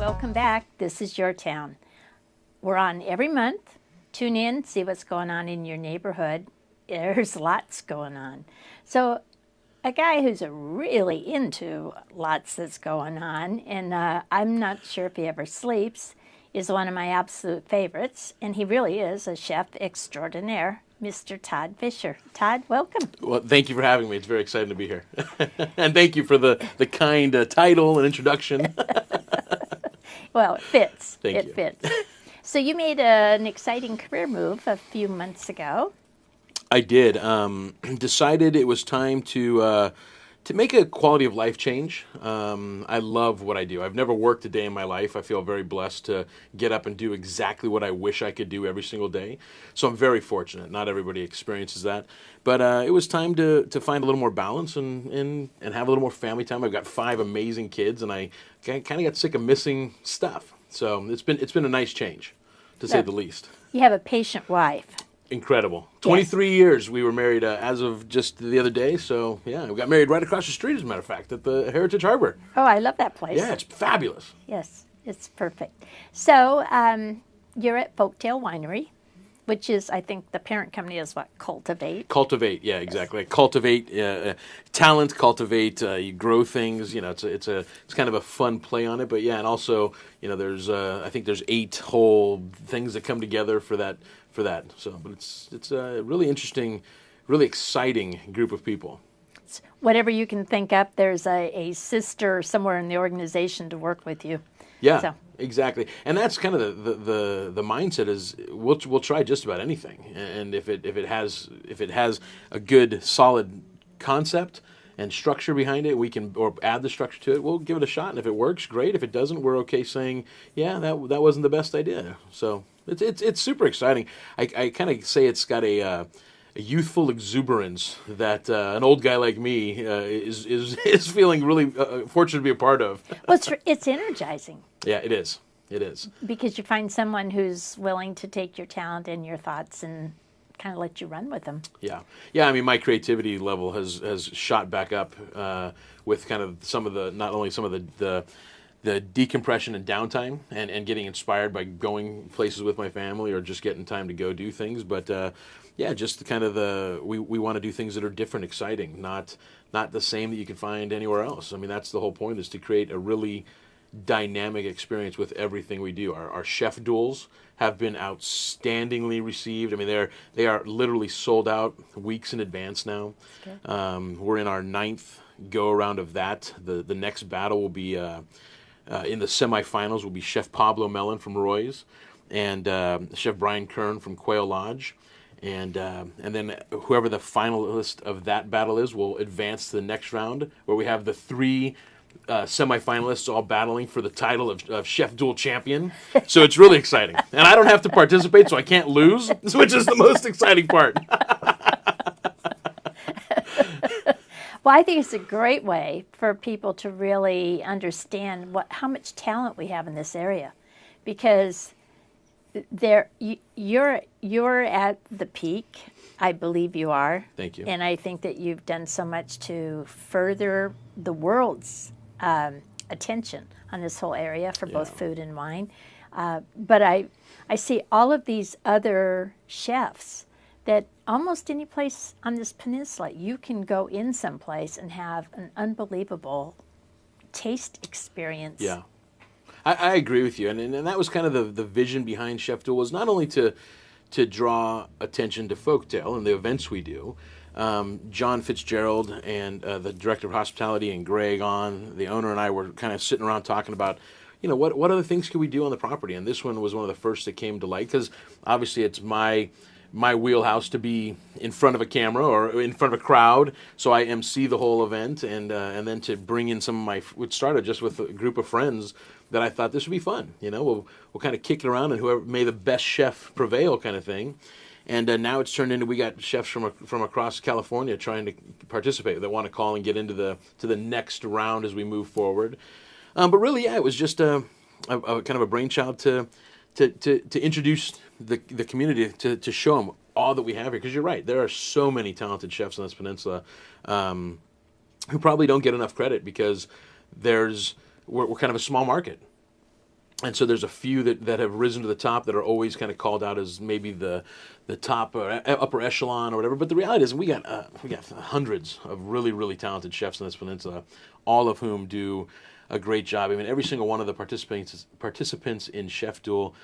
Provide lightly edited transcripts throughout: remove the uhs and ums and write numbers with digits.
welcome back. This is your town. We're on every month. Tune in, see what's going on in your neighborhood. There's lots going on. So a guy who's really into lots that's going on, and I'm not sure if he ever sleeps, is one of my absolute favorites, and he really is a chef extraordinaire, Mr. Todd Fisher. Todd, welcome. Well, thank you for having me. It's very exciting to be here. And thank you for the kind title and introduction. Well, it fits. Thank you. It fits. So you made an exciting career move a few months ago. I did. Decided it was time to make a quality of life change. I love what I do. I've never worked a day in my life. I feel very blessed to get up and do exactly what I wish I could do every single day. So I'm very fortunate. Not everybody experiences that. But it was time to find a little more balance and have a little more family time. I've got 5 amazing kids, and I kind of got sick of missing stuff. So it's been a nice change, to say the least. You have a patient wife. Incredible. 23 years we were married as of just the other day. So, yeah, we got married right across the street, as a matter of fact, at the Heritage Harbor. Oh, I love that place. Yeah, it's fabulous. Yes, it's perfect. So you're at Folktale Winery, which is, I think, the parent company is what? Cultivate? Cultivate, yeah, exactly. Yes. Cultivate talent, cultivate, you grow things. You know, it's kind of a fun play on it. But, yeah, and also, you know, there's I think there's 8 whole things that come together for that. So, but it's a really interesting, really exciting group of people. Whatever you can think up, there's a sister somewhere in the organization to work with you. Yeah, so. Exactly. And that's kind of the mindset is we'll try just about anything, and if it has a good solid concept and structure behind it, we can or add the structure to it. We'll give it a shot, and if it works, great. If it doesn't, we're okay saying, yeah, that wasn't the best idea. So. It's super exciting. I kind of say it's got a youthful exuberance that an old guy like me is feeling really fortunate to be a part of. Well, it's energizing. Yeah, it is. It is. Because you find someone who's willing to take your talent and your thoughts and kind of let you run with them. Yeah. I mean, my creativity level has shot back up with kind of not only some of the decompression and downtime and getting inspired by going places with my family or just getting time to go do things. But just kind of we want to do things that are different, exciting, not the same that you can find anywhere else. I mean, that's the whole point, is to create a really dynamic experience with everything we do. Our chef duels have been outstandingly received. I mean, they are literally sold out weeks in advance now. Okay. We're in our 9th go around of that. The next battle will be in the semifinals will be Chef Pablo Mellon from Roy's and Chef Brian Kern from Quail Lodge. And then whoever the finalist of that battle is will advance to the next round, where we have the 3 semifinalists all battling for the title of Chef Duel Champion. So it's really exciting. And I don't have to participate, so I can't lose, which is the most exciting part. Well, I think it's a great way for people to really understand how much talent we have in this area, because you're at the peak. I believe you are. Thank you. And I think that you've done so much to further the world's attention on this whole area for both food and wine. But I see all of these other chefs that almost any place on this peninsula, you can go in someplace and have an unbelievable taste experience. Yeah, I agree with you. And that was kind of the vision behind Chef Duel, was not only to draw attention to Folktale and the events we do. John Fitzgerald and the director of hospitality and Greg the owner, and I were kind of sitting around talking about, you know, what other things could we do on the property? And this one was one of the first that came to light, because obviously it's my wheelhouse to be in front of a camera or in front of a crowd, so I MC the whole event, and then to bring in some of which started just with a group of friends that I thought this would be fun. You know, we'll kind of kick it around, and whoever may the best chef prevail, kind of thing. And now it's turned into, we got chefs from across California trying to participate, that want to call and get into the next round as we move forward. But really, yeah, it was just a kind of a brainchild to introduce the community, to show them all that we have here. Because you're right, there are so many talented chefs on this peninsula who probably don't get enough credit, because we're kind of a small market. And so there's a few that have risen to the top that are always kind of called out as maybe the top or upper echelon or whatever. But the reality is we got hundreds of really, really talented chefs in this peninsula, all of whom do a great job. I mean, every single one of the participants in Chef Duel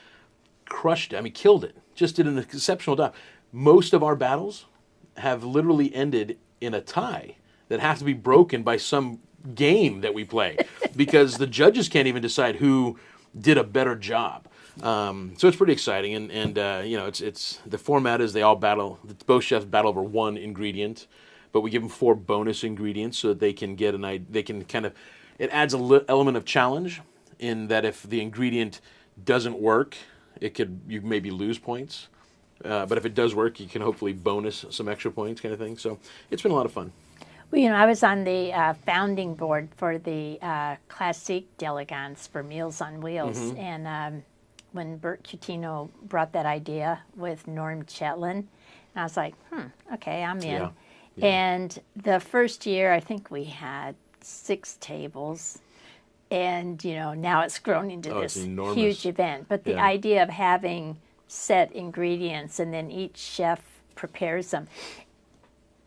crushed it. I mean, killed it. Just did an exceptional job. Most of our battles have literally ended in a tie that have to be broken by some game that we play because the judges can't even decide who did a better job. So it's pretty exciting, and you know, it's the format is they all battle. Both chefs battle over one ingredient, but we give them 4 bonus ingredients so that they can get they can kind of. It adds element of challenge in that if the ingredient doesn't work, you maybe lose points. But if it does work, you can hopefully bonus some extra points, kind of thing. So it's been a lot of fun. Well, you know, I was on the founding board for the Classique d'Elegance for Meals on Wheels. Mm-hmm. And when Bert Cutino brought that idea with Norm Chetlin, and I was like, okay, I'm in. Yeah. And the first year, I think we had 6 tables. And, you know, now it's grown into this huge event. But the idea of having set ingredients and then each chef prepares them.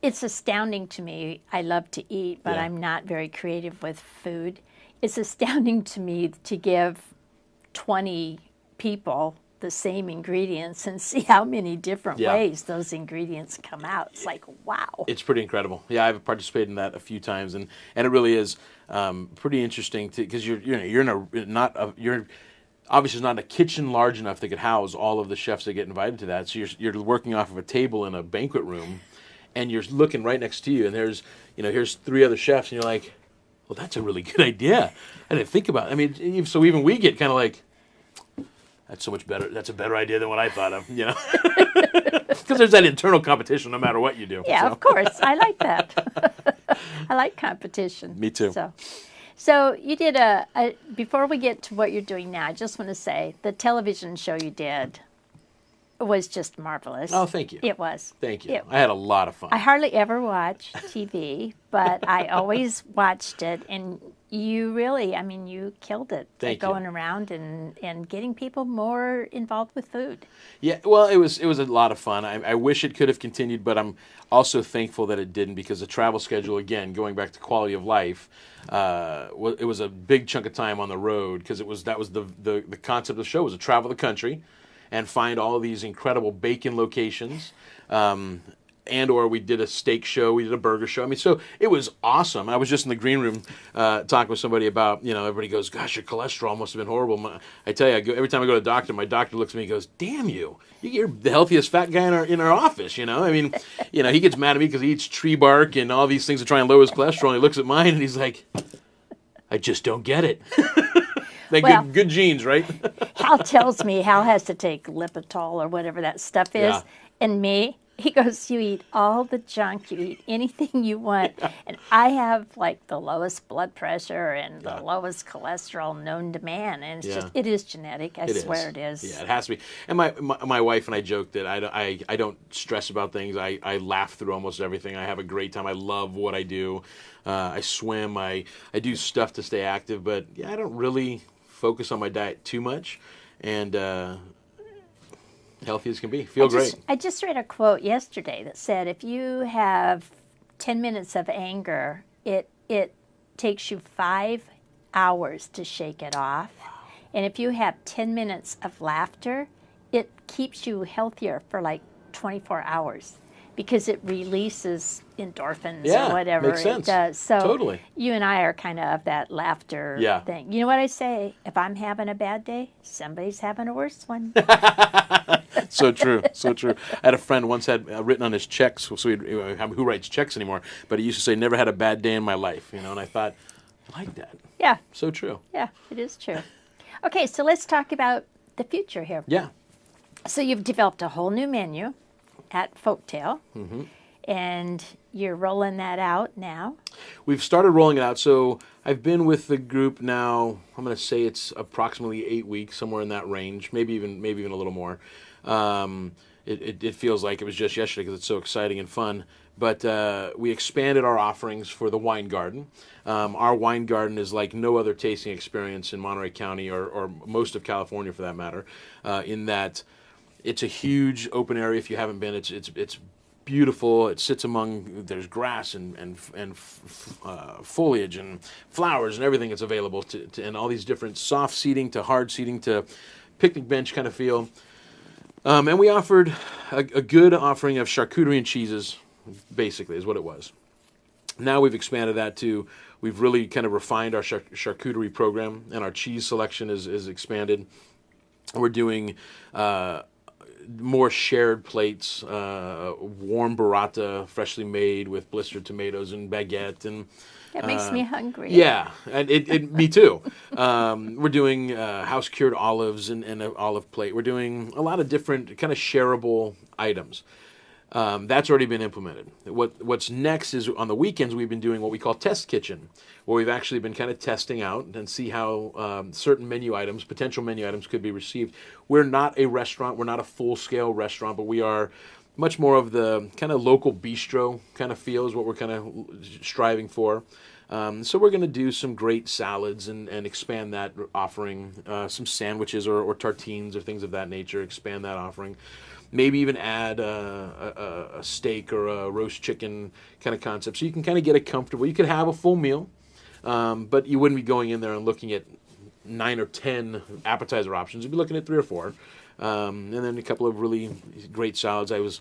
It's astounding to me. I love to eat, but I'm not very creative with food. It's astounding to me to give 20 people the same ingredients and see how many different ways those ingredients come out. It's like, wow. It's pretty incredible. Yeah, I've participated in that a few times, and it really is pretty interesting because you're obviously it's not a kitchen large enough that could house all of the chefs that get invited to that. So you're working off of a table in a banquet room, and you're looking right next to you, and here's 3 other chefs, and you're like, well, that's a really good idea. I didn't think about it. I mean, so even we get kind of like, that's so much better. That's a better idea than what I thought of, you know? Because there's that internal competition no matter what you do. Yeah, of course. I like that. I like competition. Me too. So you did before we get to what you're doing now, I just want to say the television show you did was just marvelous. Oh, thank you. It was. Thank you. I had a lot of fun. I hardly ever watch TV, but I always watched it, and you really, I mean, you killed it. Thank you. Going around and getting people more involved with food. Yeah, well, it was a lot of fun. I wish it could have continued, but I'm also thankful that it didn't because the travel schedule, again, going back to quality of life, it was a big chunk of time on the road because that was the concept of the show was to travel the country and find all of these incredible bacon locations. Or we did a steak show, we did a burger show. I mean, so it was awesome. I was just in the green room talking with somebody about, everybody goes, gosh, your cholesterol must have been horrible. I tell you, every time I go to the doctor, my doctor looks at me and goes, damn you, you're the healthiest fat guy in our office, I mean, he gets mad at me because he eats tree bark and all these things to try and lower his cholesterol. And he looks at mine and he's like, I just don't get it. Good genes, right? Hal tells me Hal has to take Lipitor or whatever that stuff is. Yeah. And me, he goes, you eat all the junk, you eat anything you want. Yeah. And I have like the lowest blood pressure and the lowest cholesterol known to man. And it's it is genetic. I swear it is. Yeah, it has to be. And my wife and I joke that I don't stress about things. I laugh through almost everything. I have a great time. I love what I do. I swim. I do stuff to stay active. But yeah, I don't really focus on my diet too much. And healthy as can be. Feel great. I just read a quote yesterday that said if you have 10 minutes of anger, it takes you 5 hours to shake it off. Wow. And if you have 10 minutes of laughter, it keeps you healthier for like 24 hours because it releases endorphins or whatever makes sense. It does. So totally. You and I are kind of that laughter thing. You know what I say? If I'm having a bad day, somebody's having a worse one. So true, so true. I had a friend once had written on his checks, so who writes checks anymore, but he used to say, never had a bad day in my life, and I thought, I like that. Yeah. So true. Yeah, it is true. Okay, so let's talk about the future here. Yeah. So you've developed a whole new menu at Folktale, and you're rolling that out now. We've started rolling it out, so I've been with the group now, I'm going to say it's approximately 8 weeks, somewhere in that range, maybe even a little more. It feels like it was just yesterday because it's so exciting and fun. But we expanded our offerings for the wine garden. Our wine garden is like no other tasting experience in Monterey County or most of California for that matter, in that it's a huge open area. If you haven't been, it's beautiful. It sits among, there's grass and foliage and flowers and everything that's available to and all these different soft seating to hard seating to picnic bench kind of feel. And we offered a good offering of charcuterie and cheeses, basically, is what it was. Now we've expanded that to, we've really kind of refined our charcuterie program, and our cheese selection is expanded. We're doing more shared plates, warm burrata, freshly made with blistered tomatoes and baguette. And That makes me hungry. yeah, and me too. We're doing house-cured olives and an olive plate. We're doing a lot of different kind of shareable items. That's already been implemented. What's next is on the weekends we've been doing what we call test kitchen, where we've actually been kind of testing out and see how certain potential menu items could be received. We're not a restaurant. We're not a full-scale restaurant, but we are much more of the kind of local bistro kind of feel is what we're kind of striving for. So we're going to do some great salads and expand that offering, some sandwiches or tartines or things of that nature, expand that offering. Maybe even add a steak or a roast chicken kind of concept. So you can kind of get it comfortable. You could have a full meal, but you wouldn't be going in there and looking at 9 or 10 appetizer options. You'd be looking at 3 or 4. And then a couple of really great salads. I was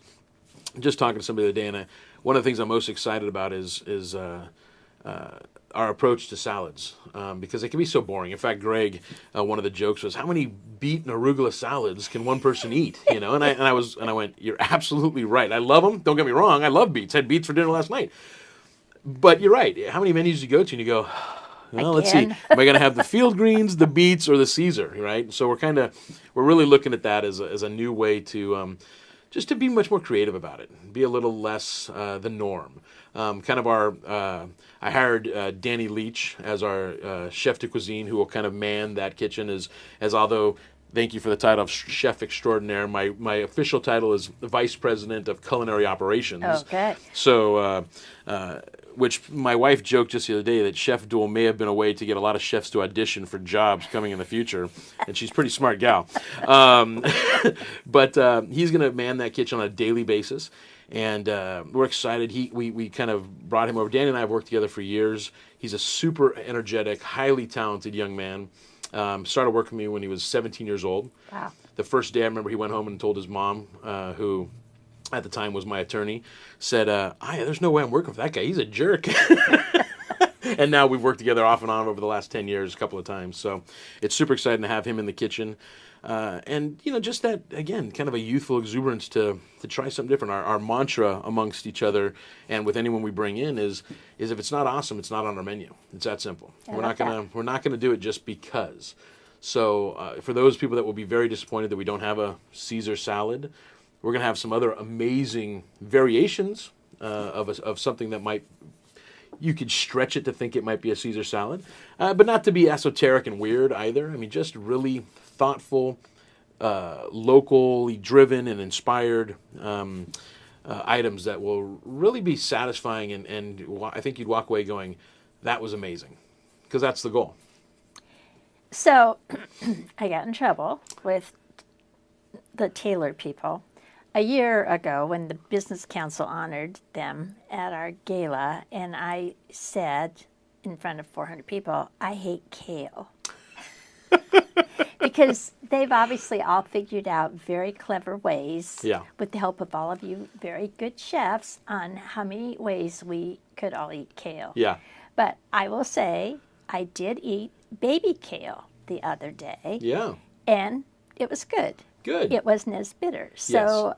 just talking to somebody the other day, and one of the things I'm most excited about is our approach to salads, because they can be so boring. In fact, Greg, one of the jokes was, "How many beet and arugula salads can one person eat?" You know, and I went, "You're absolutely right. I love them. Don't get me wrong. I love beets. I had beets for dinner last night." But you're right. How many menus do you go to and you go, well, let's see, am I going to have the field greens, the beets, or the Caesar, right? So we're really looking at that as a new way to just to be much more creative about it, be a little less the norm. I hired Danny Leach as our chef de cuisine, who will kind of man that kitchen as although, thank you for the title of chef extraordinaire. My official title is vice president of culinary operations. Okay. So, which my wife joked just the other day that Chef Duel may have been a way to get a lot of chefs to audition for jobs coming in the future, and she's a pretty smart gal. But he's going to man that kitchen on a daily basis. And we're excited. We kind of brought him over. Danny and I have worked together for years. He's a super energetic, highly talented young man. Started working with me when he was 17 years old. Wow. The first day I remember he went home and told his mom, who at the time was my attorney, said, there's no way I'm working for that guy. He's a jerk. And now we've worked together off and on over the last 10 years a couple of times. So it's super exciting to have him in the kitchen. And, just that, again, kind of a youthful exuberance to try something different. Our mantra amongst each other and with anyone we bring in is if it's not awesome, it's not on our menu. It's that simple. We're not gonna do it just because. So for those people that will be very disappointed that we don't have a Caesar salad, we're going to have some other amazing variations of something that you could stretch it to think it might be a Caesar salad, but not to be esoteric and weird either. I mean, just really thoughtful, locally driven and inspired items that will really be satisfying, and I think you'd walk away going, that was amazing, because that's the goal. So I got in trouble with the Taylor people a year ago when the Business Council honored them at our gala, and I said in front of 400 people, I hate kale. Because they've obviously all figured out very clever ways, with the help of all of you very good chefs, on how many ways we could all eat kale. Yeah. But I will say I did eat baby kale the other day. Yeah. And it was good. Good. It wasn't as bitter. So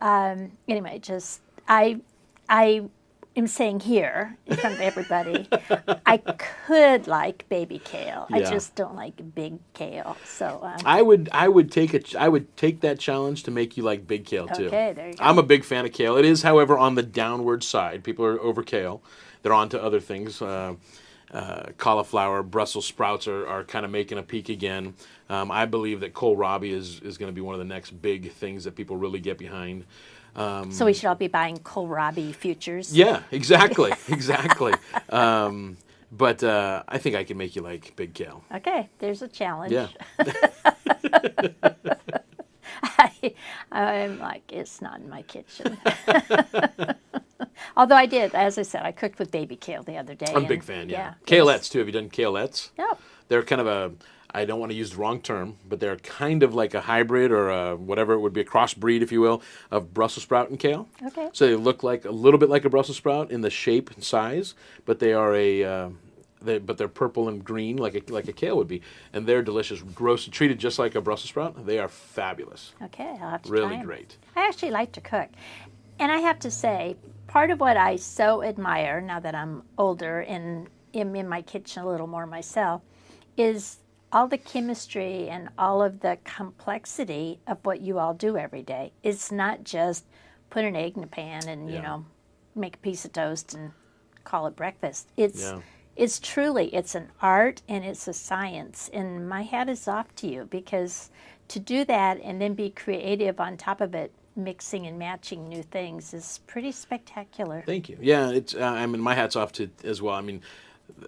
anyway, just I am saying here in front of everybody, I could like baby kale. I just don't like big kale. So I would take that challenge to make you like big kale too. Okay, there you go. I'm a big fan of kale. It is, however, on the downward side. People are over kale. They're on to other things. Cauliflower, Brussels sprouts are kind of making a peak again. I believe that kohlrabi is going to be one of the next big things that people really get behind. So we should all be buying kohlrabi futures. Yeah, exactly, exactly. But I think I can make you like big kale. Okay, there's a challenge. Yeah. I'm like, it's not in my kitchen. Although I did, as I said, I cooked with baby kale the other day. I'm a big fan, yeah. it was- Kalettes, too. Have you done kalettes? Yep. They're kind of a, I don't want to use the wrong term, but they're kind of like a hybrid or a, whatever it would be, a crossbreed, if you will, of Brussels sprout and kale. Okay. So they look like a little bit like a Brussels sprout in the shape and size, but they are they're purple and green like a kale would be, and they're delicious. Roasted, treated just like a Brussels sprout. They are fabulous. Okay, I'll have to Really try 'em. great. I actually like to cook. And I have to say, part of what I so admire now that I'm older and am in my kitchen a little more myself is all the chemistry and all of the complexity of what you all do every day. It's not just put an egg in a pan and, you Yeah. know, make a piece of toast and call it breakfast. Yeah. It's truly, it's an art and it's a science. And my hat is off to you because to do that and then be creative on top of it, mixing and matching new things is pretty spectacular. Thank you. Yeah, it's. I mean, my hat's off to as well. I mean,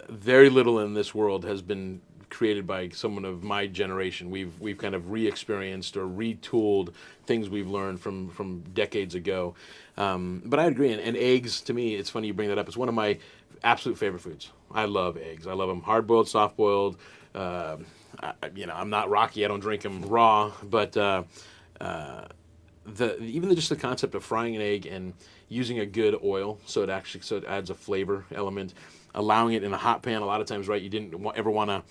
very little in this world has been created by someone of my generation. We've kind of re-experienced or retooled things we've learned from decades ago. But I agree. And eggs, to me, it's funny you bring that up. It's one of my absolute favorite foods. I love eggs. I love them hard-boiled, soft-boiled. I'm not Rocky. I don't drink them raw. But just the concept of frying an egg and using a good oil, so it adds a flavor element. Allowing it in a hot pan, a lot of times, right? You didn't ever want to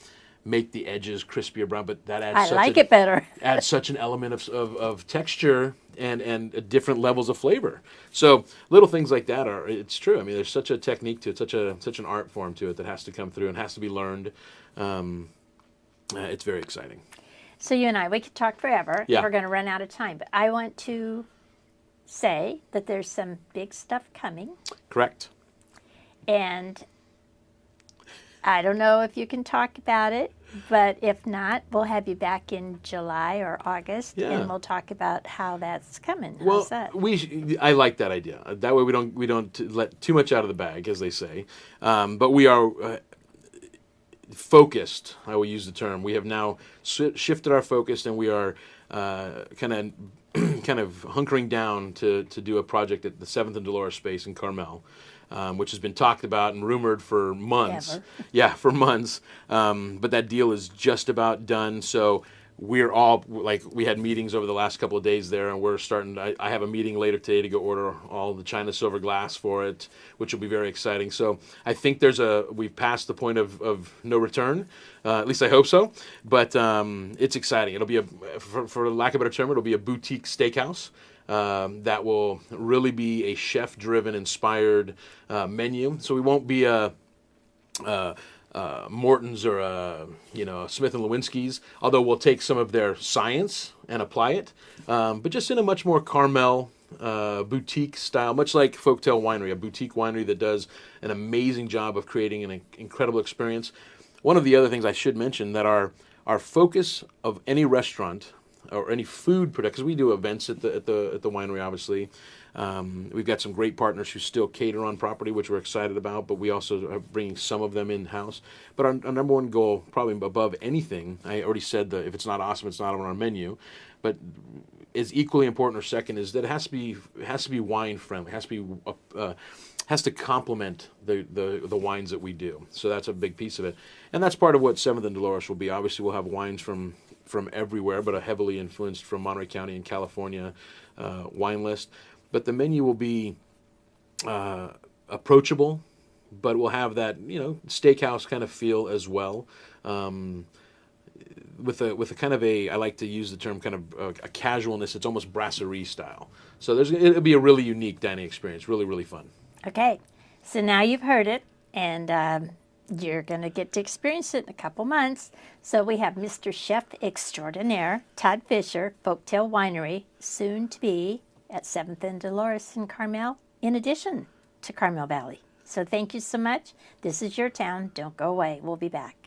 make the edges crispy or brown, but that adds. I like it better. Adds such an element of texture and different levels of flavor. So little things like that it's true. I mean, there's such a technique to it, such an art form to it that has to come through and has to be learned. It's very exciting. So you and we could talk forever. Yeah. We're going to run out of time, but I want to say that there's some big stuff coming, Correct. and I don't know if you can talk about it, but if not, we'll have you back in July or August, Yeah. and we'll talk about how that's coming. Well, How's that? I like that idea. That way we don't let too much out of the bag, as they say. But we are focused. I will use the term. We have now shifted our focus, and we are kind of hunkering down to do a project at the 7th and Dolores space in Carmel. Which has been talked about and rumored for months. Ever. Yeah, for months. But that deal is just about done. So we're all, we had meetings over the last couple of days there, and we're starting. I have a meeting later today to go order all the China silver glass for it, which will be very exciting. So I think we've passed the point of no return. At least I hope so. But it's exciting. It'll be for lack of a better term, it'll be a boutique steakhouse. That will really be a chef-driven, inspired menu. So we won't be a Morton's or a Smith and Lewinsky's, although we'll take some of their science and apply it, but just in a much more Carmel boutique style, much like Folktale Winery, a boutique winery that does an amazing job of creating an incredible experience. One of the other things I should mention that our focus of any restaurant or any food product, because we do events at the winery, obviously. We've got some great partners who still cater on property, which we're excited about, but we also are bringing some of them in-house. But our number one goal, probably above anything, I already said that if it's not awesome, it's not on our menu, but is equally important, or second, is that it has to be wine friendly, has to complement the wines that we do. So that's a big piece of it. And that's part of what 7th and Dolores will be. Obviously, we'll have wines from everywhere, but a heavily influenced from Monterey County and California wine list. But the menu will be approachable, but we'll have that steakhouse kind of feel as well, with a kind of I like to use the term kind of a casualness. It's almost brasserie style. So it'll be a really unique dining experience, really, really fun. Okay, so now you've heard it, and you're going to get to experience it in a couple months. So we have Mr. Chef Extraordinaire, Todd Fisher, Folktale Winery, soon to be at 7th and Dolores in Carmel, in addition to Carmel Valley. So thank you so much. This is your town. Don't go away. We'll be back.